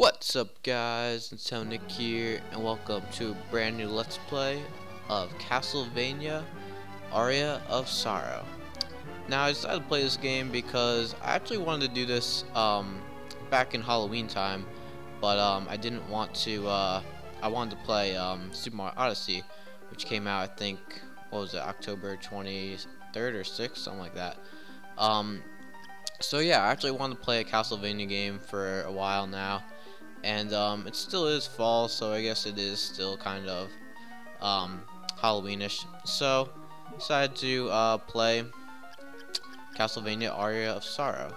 What's up guys, it's Nick here, and welcome to a brand new Let's Play of Castlevania Aria of Sorrow. Now I decided to play this game because I actually wanted to do this back in Halloween time, but I didn't want to, I wanted to play Super Mario Odyssey, which came out I think, what was it, October 23rd or 6th, something like that. So yeah, I actually wanted to play a Castlevania game for a while now. And it still is fall, so I guess it is still kind of Halloweenish. So I decided to play Castlevania Aria of Sorrow.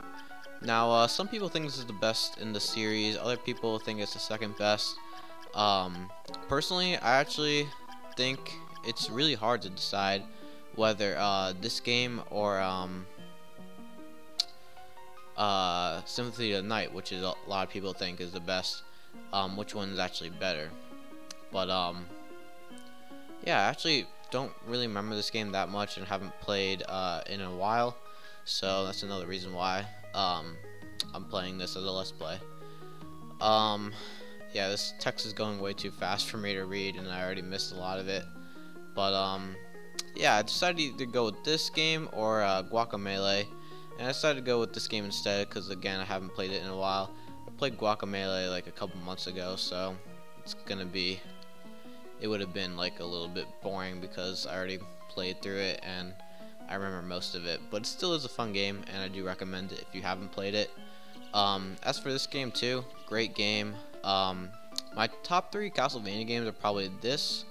Now some people think this is the best in the series, other people think it's the second best. Personally, I actually think it's really hard to decide whether this game or Symphony of the Night, which is a lot of people think is the best, which one is actually better. But yeah, I actually don't really remember this game that much and haven't played in a while, so that's another reason why I'm playing this as a Let's Play. Yeah, this text is going way too fast for me to read and I already missed a lot of it, but yeah, I decided to go with this game or Guacamelee. And I decided to go with this game instead because, again, I haven't played it in a while. I played Guacamelee like a couple months ago, so it's gonna be, it would have been like a little bit boring because I already played through it and I remember most of it. But it still is a fun game and I do recommend it if you haven't played it. As for this game too, great game. My top 3 Castlevania games are probably this,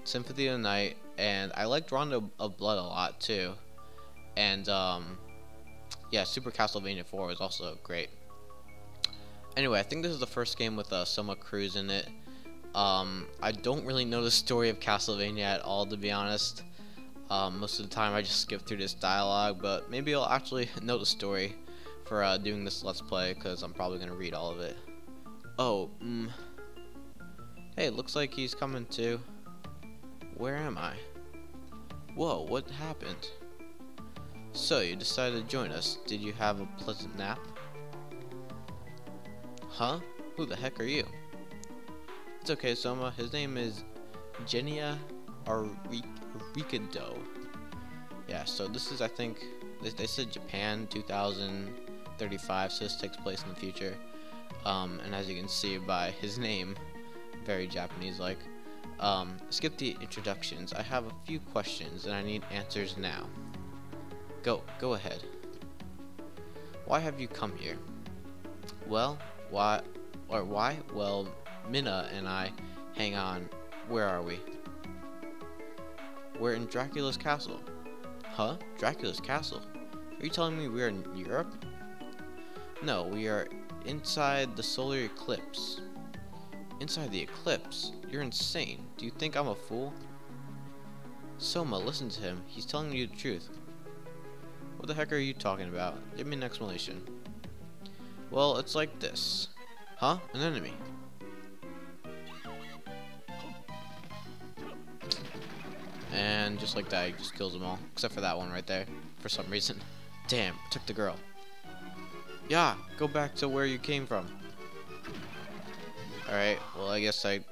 Symphony of the Night, and I liked Rondo of Blood a lot too. And yeah, Super Castlevania 4 was also great. Anyway, I think this is the first game with Soma Cruz in it. I don't really know the story of Castlevania at all, to be honest. Most of the time I just skip through this dialogue, but maybe I'll actually know the story for doing this Let's Play, because I'm probably going to read all of it. Oh, hey, it looks like he's coming too. Where am I? Whoa, what happened? So, you decided to join us. Did you have a pleasant nap? Huh? Who the heck are you? It's okay, Soma. His name is Genia Arikado. Yeah, so this is, I think, they said Japan 2035, so this takes place in the future. And as you can see by his name, very Japanese-like. Skip the introductions. I have a few questions, and I need answers now. Go ahead. Why have you come here? Well, why? Well, Minna and I hang on. Where are we? We're in Dracula's castle. Huh? Dracula's castle? Are you telling me we're in Europe? No, we are inside the solar eclipse. Inside the eclipse? You're insane. Do you think I'm a fool? Soma, listen to him. He's telling you the truth. What the heck are you talking about? Give me an explanation. Well, it's like this. Huh? An enemy. And just like that, he just kills them all. Except for that one right there. For some reason. Damn, took the girl. Yeah, go back to where you came from. Alright, well I guess they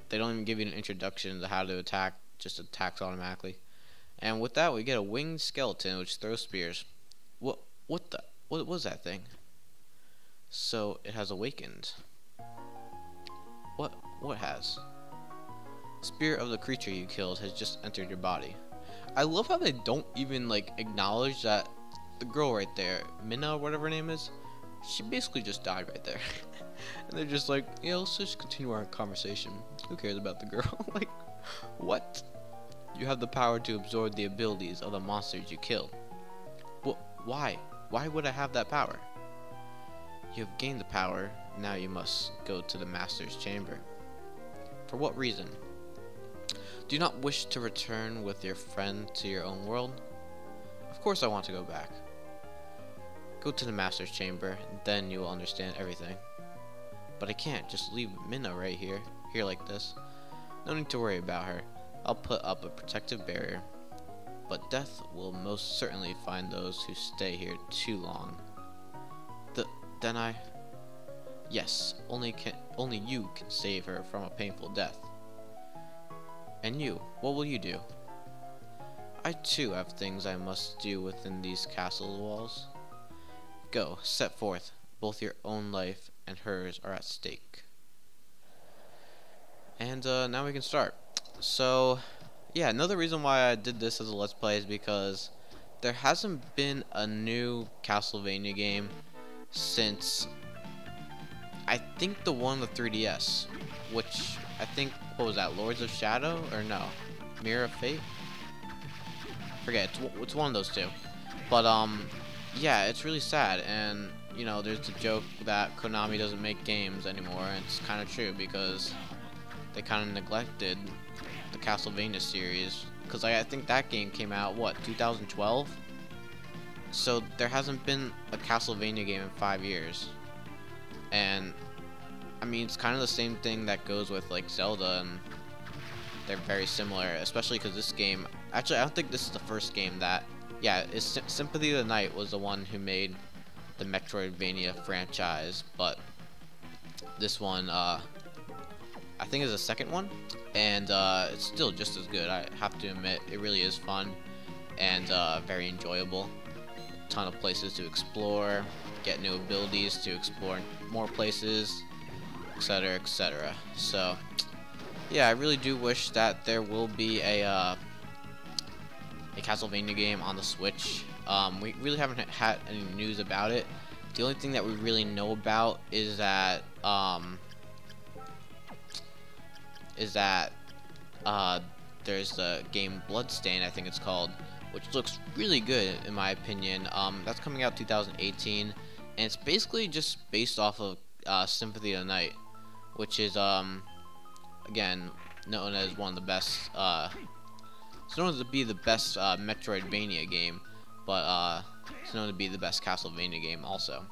don't even give you an introduction to how to attack. Just attacks automatically. And with that, we get a winged skeleton which throws spears. What was that thing? So it has awakened. What has? Spirit of the creature you killed has just entered your body. I love how they don't even like acknowledge that the girl right there, Minna or whatever her name is, she basically just died right there. And they're just like, yeah, let's just continue our conversation. Who cares about the girl? Like, what? You have the power to absorb the abilities of the monsters you killed. Well, why? Why would I have that power? You have gained the power. Now you must go to the Master's Chamber. For what reason? Do you not wish to return with your friend to your own world? Of course I want to go back. Go to the Master's Chamber, and then you will understand everything. But I can't just leave Minna right here like this. No need to worry about her. I'll put up a protective barrier, but death will most certainly find those who stay here too long. Then Yes, only you can save her from a painful death. And you, what will you do? I too have things I must do within these castle walls. Go, set forth. Both your own life and hers are at stake. And now we can start. So, yeah, another reason why I did this as a Let's Play is because there hasn't been a new Castlevania game since, I think, the one on the 3DS, which I think, what was that, Lords of Shadow? Or no, Mirror of Fate? Forget, it's one of those two. But, yeah, it's really sad, and, you know, there's the joke that Konami doesn't make games anymore, and it's kind of true, because they kind of neglected the Castlevania series, because I think that game came out, what, 2012? So there hasn't been a Castlevania game in 5 years. And I mean, it's kind of the same thing that goes with like Zelda, and they're very similar, especially because this game, actually I don't think this is the first game that, yeah, Symphony of the Night was the one who made the Metroidvania franchise, but this one I think is the second one, and it's still just as good. I have to admit, it really is fun and very enjoyable. A ton of places to explore, get new abilities to explore more places, etc., etc. So, yeah, I really do wish that there will be a Castlevania game on the Switch. We really haven't had any news about it. The only thing that we really know about is that there's the game Bloodstained, I think it's called, which looks really good in my opinion. That's coming out 2018, and it's basically just based off of Symphony of the Night, which is again known as one of the best. It's known to be the best Metroidvania game, but it's known to be the best Castlevania game also.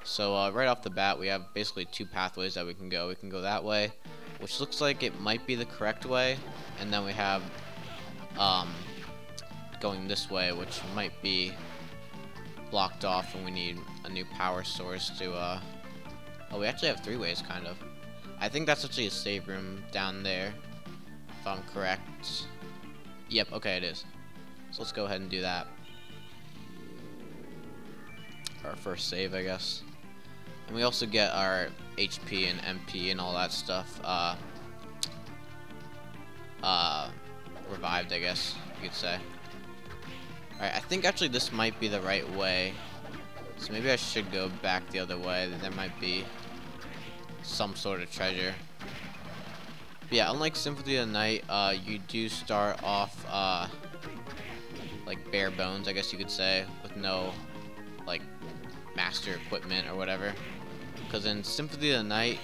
So right off the bat, we have basically two pathways that we can go. We can go that way, which looks like it might be the correct way, and then we have going this way, which might be blocked off, and we need a new power source to oh, we actually have three ways, kind of. I think that's actually a save room down there, if I'm correct. Yep, okay, it is. So let's go ahead and do that. Our first save, I guess. And we also get our HP and MP and all that stuff revived, I guess you could say. Alright, I think actually this might be the right way. So maybe I should go back the other way. There might be some sort of treasure. But yeah, unlike Symphony of the Night, you do start off like bare bones, I guess you could say, with no like master equipment or whatever. Because in Symphony of the Night,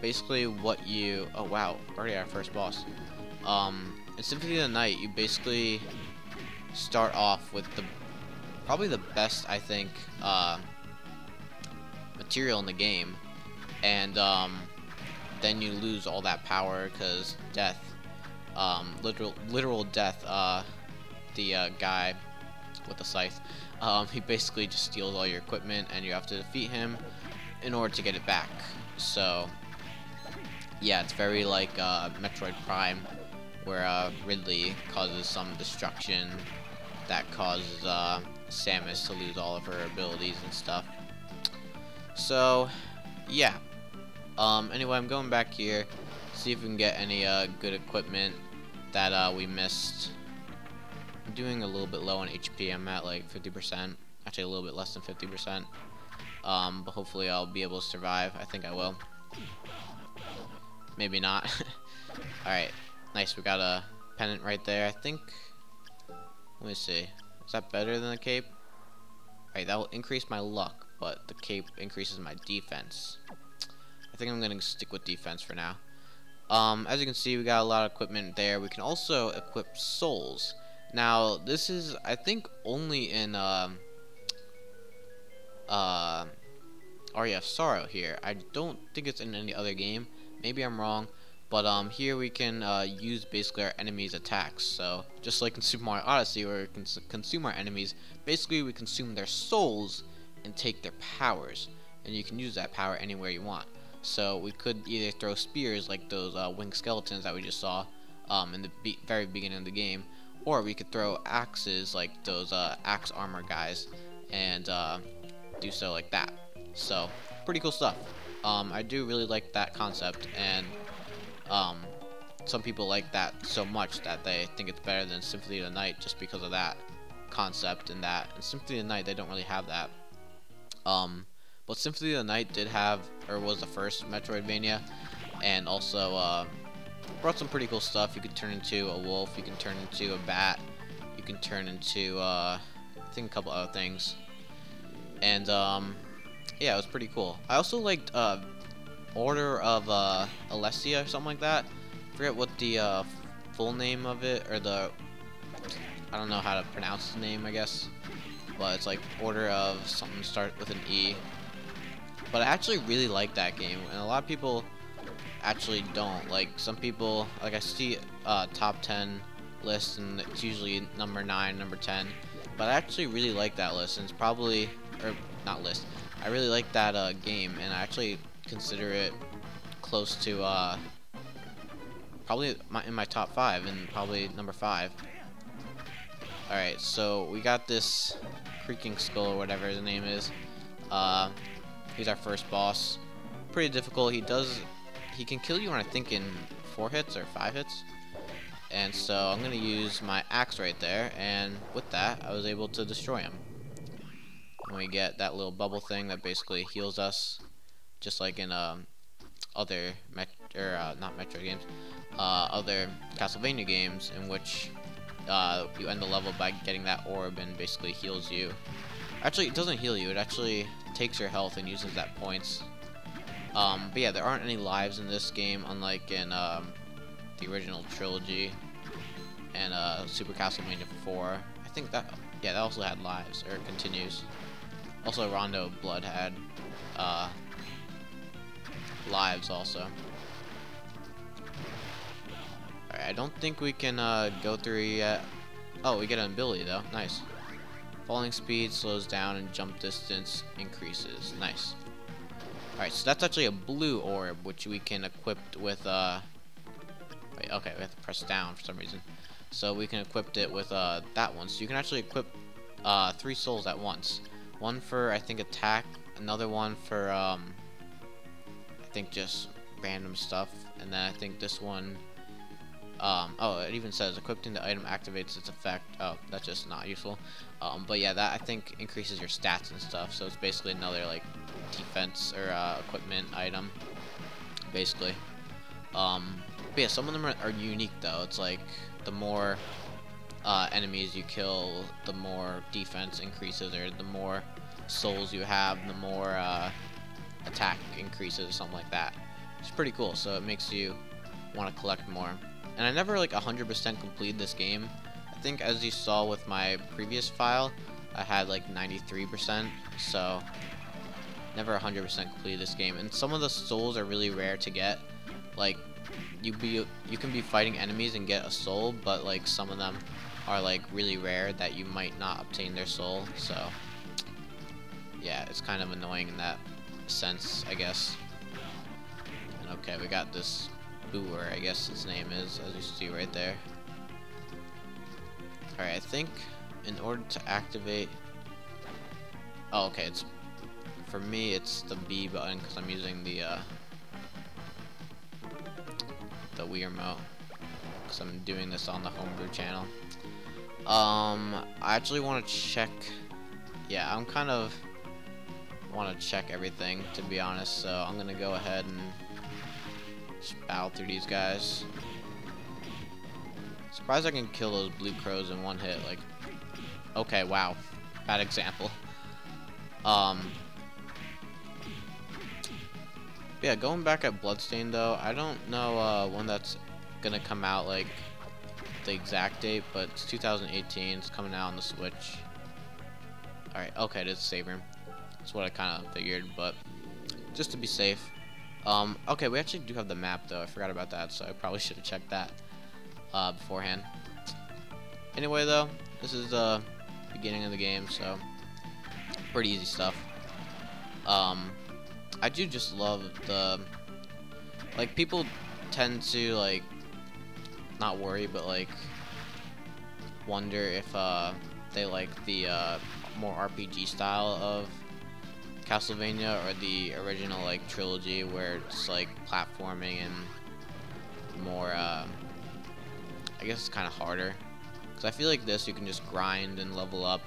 basically what you, oh wow, already our first boss. In Symphony of the Night, you basically start off with probably the best, I think, material in the game, and then you lose all that power because death, literal death. The guy with the scythe, he basically just steals all your equipment, and you have to defeat him in order to get it back. So yeah, it's very like Metroid Prime, where Ridley causes some destruction that causes Samus to lose all of her abilities and stuff. So yeah, anyway, I'm going back here, see if we can get any good equipment that we missed. I'm doing a little bit low on HP. I'm at like 50%, actually a little bit less than 50%, but hopefully I'll be able to survive. I think I will. Maybe not. Alright, nice, we got a pennant right there, I think. Let me see, is that better than the cape? Alright, that will increase my luck, but the cape increases my defense. I think I'm gonna stick with defense for now. As you can see, we got a lot of equipment there. We can also equip souls. Now, this is, I think, only in Aria of Sorrow here. I don't think it's in any other game. Maybe I'm wrong. But here we can use basically our enemies' attacks. So just like in Super Mario Odyssey, where we can consume our enemies, basically we consume their souls and take their powers. and you can use that power anywhere you want. So we could either throw spears like those winged skeletons that we just saw in the very beginning of the game, or we could throw axes like those axe armor guys and do so like that. So pretty cool stuff. I do really like that concept, and some people like that so much that they think it's better than Symphony of the Night just because of that concept and that. In Symphony of the Night, they don't really have that. But Symphony of the Night did have, or was the first Metroidvania, and also brought some pretty cool stuff. You could turn into a wolf, you can turn into a bat, you can turn into I think a couple other things, and yeah, it was pretty cool. I also liked Order of Alessia or something like that. Forget what the full name of it, or the, I don't know how to pronounce the name, I guess, but it's like Order of something start with an E. But I actually really like that game, and a lot of people actually don't. Like, some people, like, I see top 10 lists, and it's usually number 9, number 10, but I actually really like that list, and it's probably, or not list, I really like that game, and I actually consider it close to probably in my top 5, and probably number 5. Alright, so we got this Creaking Skull, or whatever his name is. He's our first boss. Pretty difficult. He can kill you, I think, in 4 hits or 5 hits. And so I'm gonna use my axe right there, and with that, I was able to destroy him. And we get that little bubble thing that basically heals us, just like in other not Metro games, other Castlevania games, in which you end the level by getting that orb and basically heals you. Actually, it doesn't heal you. It actually takes your health and uses that points. But yeah, there aren't any lives in this game, unlike in the original trilogy and Super Castlevania 4. I think that, yeah, that also had lives, or it continues. Also, Rondo of Blood had lives also. Alright, I don't think we can go through yet. Oh, we get an ability though. Nice. Falling speed slows down and jump distance increases. Nice. Alright, so that's actually a blue orb, which we can equip with, wait, okay, we have to press down for some reason. So we can equip it with, that one. So you can actually equip, 3 souls at once. One for, I think, attack, another one for, I think just random stuff, and then I think this one, oh, it even says equipping the item activates its effect. Oh, that's just not useful. But yeah, that I think increases your stats and stuff, so it's basically another like defense or equipment item, basically. But yeah, some of them are unique though. It's like the more enemies you kill, the more defense increases, or the more souls you have, the more attack increases, or something like that. It's pretty cool, so it makes you want to collect more. And I never like 100% completed this game. I think, as you saw with my previous file, I had like 93%, so never 100% completed this game. And some of the souls are really rare to get. Like, you can be fighting enemies and get a soul, but like some of them are like really rare that you might not obtain their soul. So yeah, it's kind of annoying in that sense, I guess. And okay, we got this Booer, I guess his name is, as you see right there. Alright, I think in order to activate, oh, okay, it's, for me it's the B button, because I'm using the Wii remote, because I'm doing this on the homebrew channel. I actually want to check, yeah, I'm kind of want to check everything, to be honest, so I'm gonna go ahead and just battle through these guys. Surprised I can kill those blue crows in 1 hit. Like, okay, wow, bad example. Yeah, going back at Bloodstained though, I don't know when that's gonna come out, like the exact date, but it's 2018. It's coming out on the Switch. All right, okay, it is a save room. That's what I kind of figured, but just to be safe. Okay, we actually do have the map though. I forgot about that, so I probably should have checked that beforehand. Anyway though, this is the beginning of the game, so pretty easy stuff. I do just love the, like, people tend to, like, not worry, but, like, wonder if they like the more RPG style of Castlevania or the original, like, trilogy where it's like platforming and more I guess it's kind of harder, because I feel like this you can just grind and level up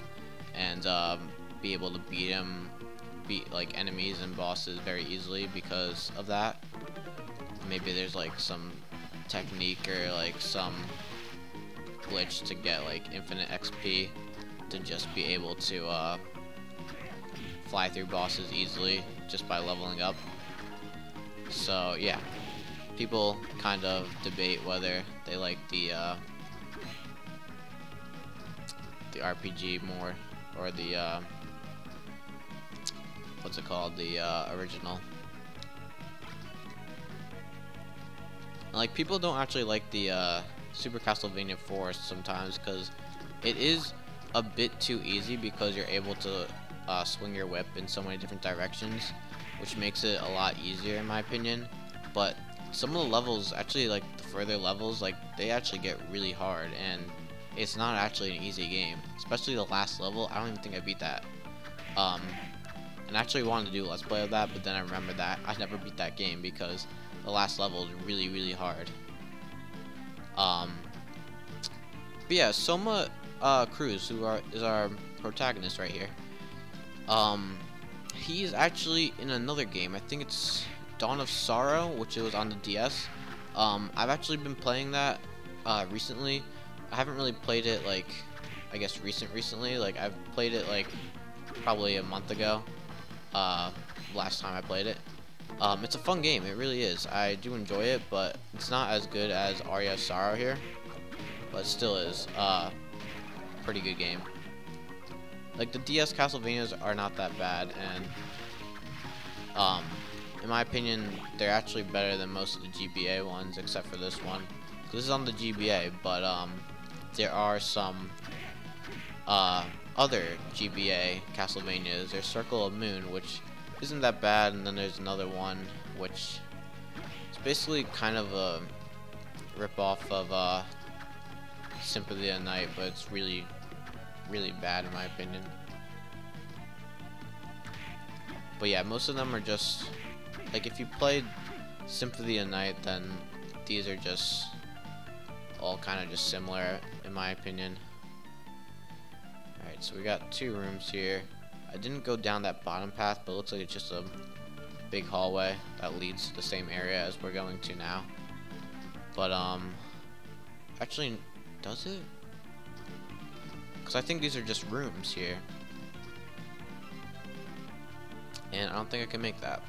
and be able to beat like enemies and bosses very easily because of that. Maybe there's like some technique or like some glitch to get like infinite XP to just be able to fly through bosses easily just by leveling up. So yeah, people kind of debate whether they like the RPG more or the what's it called, the original. And, like, people don't actually like the Super Castlevania 4 sometimes because it is a bit too easy, because you're able to swing your whip in so many different directions, which makes it a lot easier in my opinion. But some of the levels, actually, like the further levels, like they actually get really hard, and it's not actually an easy game. Especially the last level, I don't even think I beat that. And I actually wanted to do a let's play of that, but then I remembered that I never beat that game because the last level is really, really hard. But yeah, Soma Cruz, who is our protagonist right here, he's actually in another game. I think it's Dawn of Sorrow, which was on the DS. I've actually been playing that recently. I haven't really played it, like, I guess recently. Like, I've played it like probably a month ago. Last time I played it. It's a fun game, it really is. I do enjoy it, but it's not as good as Aria of Sorrow here. But it still is pretty good game. Like, the DS Castlevanias are not that bad, and in my opinion, they're actually better than most of the GBA ones, except for this one. This is on the GBA, but there are some other GBA Castlevanias. There's Circle of Moon, which isn't that bad, and then there's another one which is basically kind of a rip-off of Sympathy of the Night, but it's really, really bad in my opinion. But yeah, most of them are just, like, if you played Sympathy of the Night, then these are just all kind of just similar in my opinion. Alright, so we got 2 rooms here. I didn't go down that bottom path, but it looks like it's just a big hallway that leads to the same area as we're going to now. But actually, does it? Because I think these are just rooms here, and I don't think I can make that.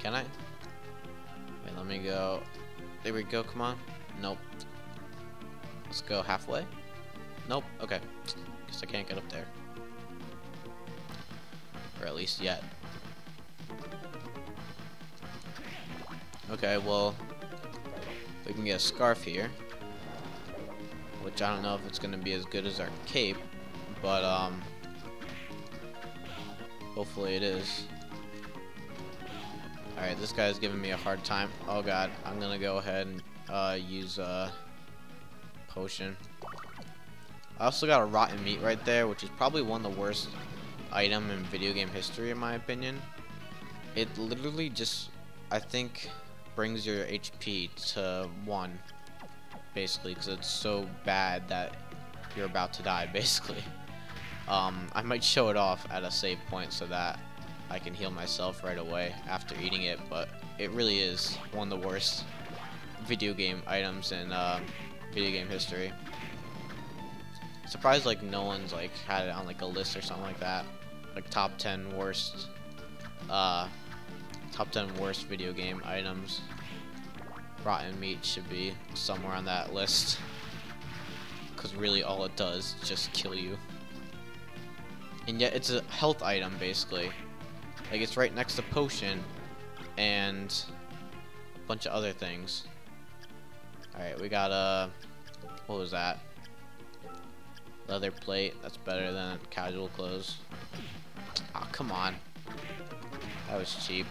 Can I? Wait, let me go. There we go, come on. Nope. Let's go halfway. Nope, okay. Guess I can't get up there. Or at least yet. Okay, well, we can get a scarf here, which I don't know if it's gonna be as good as our cape, but hopefully it is. Alright, this guy's giving me a hard time. Oh god, I'm gonna go ahead and use a potion. I also got a rotten meat right there, which is probably one of the worst item in video game history in my opinion. It literally just, I think, brings your HP to 1 basically, because it's so bad that you're about to die basically. I might show it off at a save point so that I can heal myself right away after eating it, but it really is one of the worst video game items in video game history. Surprised like no one's like had it on like a list or something like that, like top 10 worst video game items. Rotten meat should be somewhere on that list, because really all it does is just kill you, and yet it's a health item basically. Like, it's right next to potion and a bunch of other things. Alright, we got what was that? Leather plate. That's better than casual clothes. Oh, come on. That was cheap.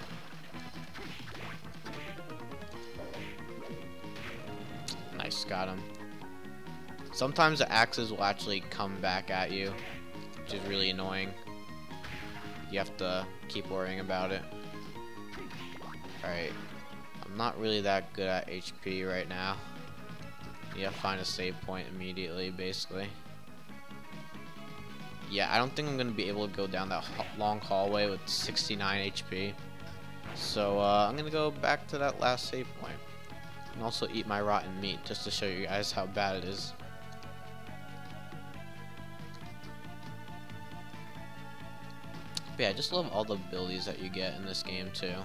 Nice, got him. Sometimes the axes will actually come back at you, which is really annoying. You have to keep worrying about it. Alright. I'm not really that good at HP right now. You have to find a save point immediately, basically. Yeah, I don't think I'm going to be able to go down that long hallway with 69 HP. So, I'm going to go back to that last save point. And also eat my rotten meat, just to show you guys how bad it is. But yeah, I just love all the abilities that you get in this game, too.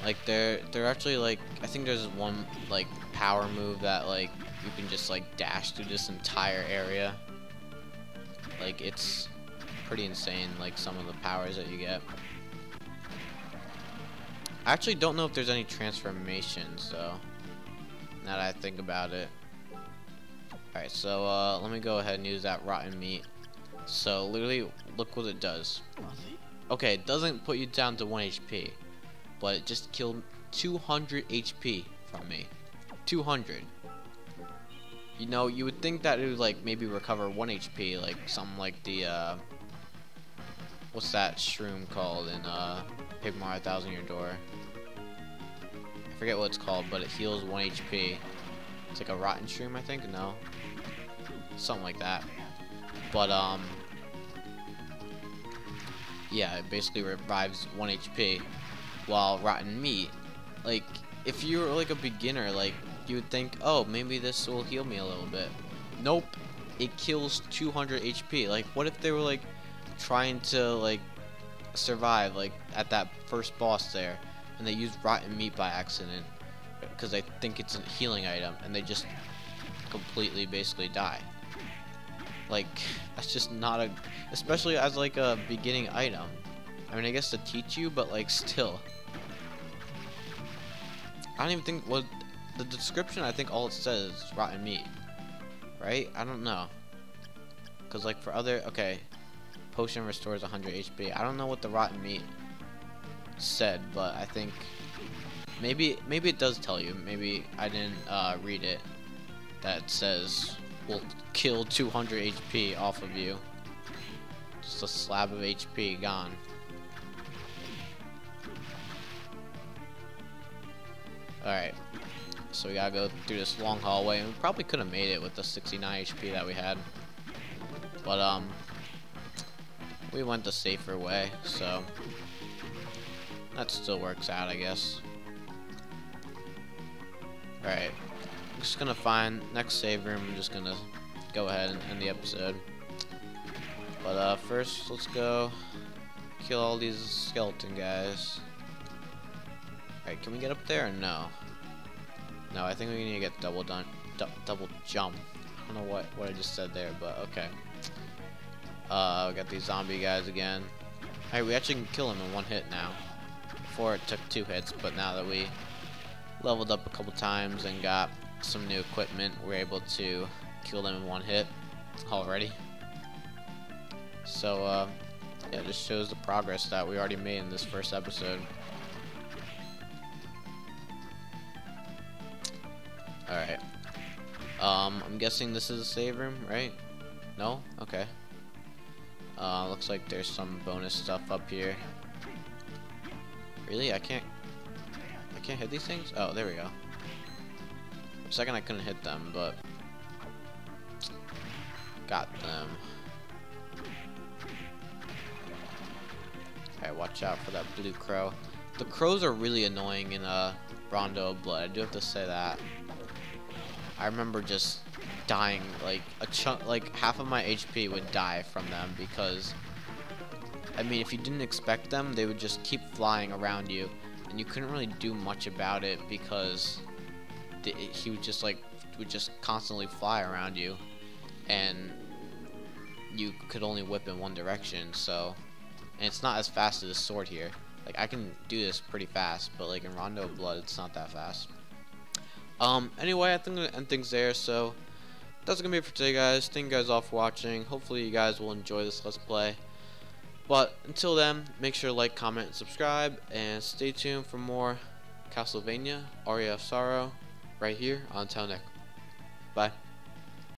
Like, they're actually, like, I think there's one, like, power move that, like, you can just, like, dash through this entire area. Like, it's pretty insane, like, some of the powers that you get. I actually don't know if there's any transformations, though, now that I think about it. Alright, so, let me go ahead and use that rotten meat. So, literally, look what it does. Okay, it doesn't put you down to 1 HP. But it just killed 200 HP from me. 200. You know, you would think that it would like maybe recover 1 HP, like something like the what's that shroom called in Paper Mario 1000 Year Door? I forget what it's called, but it heals 1 HP. It's like a rotten shroom, I think. No, something like that. But yeah, it basically revives 1 HP. While rotten meat, like, if you were like a beginner, like, you would think, oh, maybe this will heal me a little bit. Nope, it kills 200 HP. Like, what if they were like trying to like survive like at that first boss there, and they used rotten meat by accident because they think it's a healing item, and they just completely basically die. Like, that's just not a, especially as like a beginning item. I mean, I guess to teach you, but like still. I don't even think, well, the description, I think all it says is rotten meat, right? I don't know. Cause like for other, okay, potion restores 100 HP. I don't know what the rotten meat said, but I think maybe it does tell you. Maybe I didn't read it. That says will kill 200 HP off of you. Just a slab of HP gone. Alright, so we gotta go through this long hallway, and we probably could have made it with the 69 HP that we had. But, we went the safer way, so that still works out, I guess. Alright, I'm just gonna find next save room. I'm just gonna go ahead and end the episode. But, first, let's go kill all these skeleton guys. Alright, can we get up there or no? No, I think we need to get double jump. I don't know what I just said there, but okay. We got these zombie guys again. Alright, we actually can kill him in 1 hit now. Before it took 2 hits, but now that we leveled up a couple times and got some new equipment, we're able to kill them in 1 hit already. So, yeah, it just shows the progress that we already made in this first episode. Alright. I'm guessing this is a save room, right? No? Okay. Looks like there's some bonus stuff up here. Really? I can't hit these things? Oh, there we go. For a second I couldn't hit them, but got them. Alright, watch out for that blue crow. The crows are really annoying in Rondo of Blood. I do have to say that. I remember just dying, like a chunk, like half of my HP would die from them because, I mean, if you didn't expect them, they would just keep flying around you, and you couldn't really do much about it because he would just constantly fly around you, and you could only whip in one direction. So, and it's not as fast as a sword here. Like, I can do this pretty fast, but like in Rondo of Blood, it's not that fast. Anyway, I think I'm gonna end things there, so that's gonna be it for today, guys. Thank you guys all for watching. Hopefully you guys will enjoy this Let's Play. But until then, make sure to like, comment, and subscribe, and stay tuned for more Castlevania Aria of Sorrow right here on Town Neck. Bye.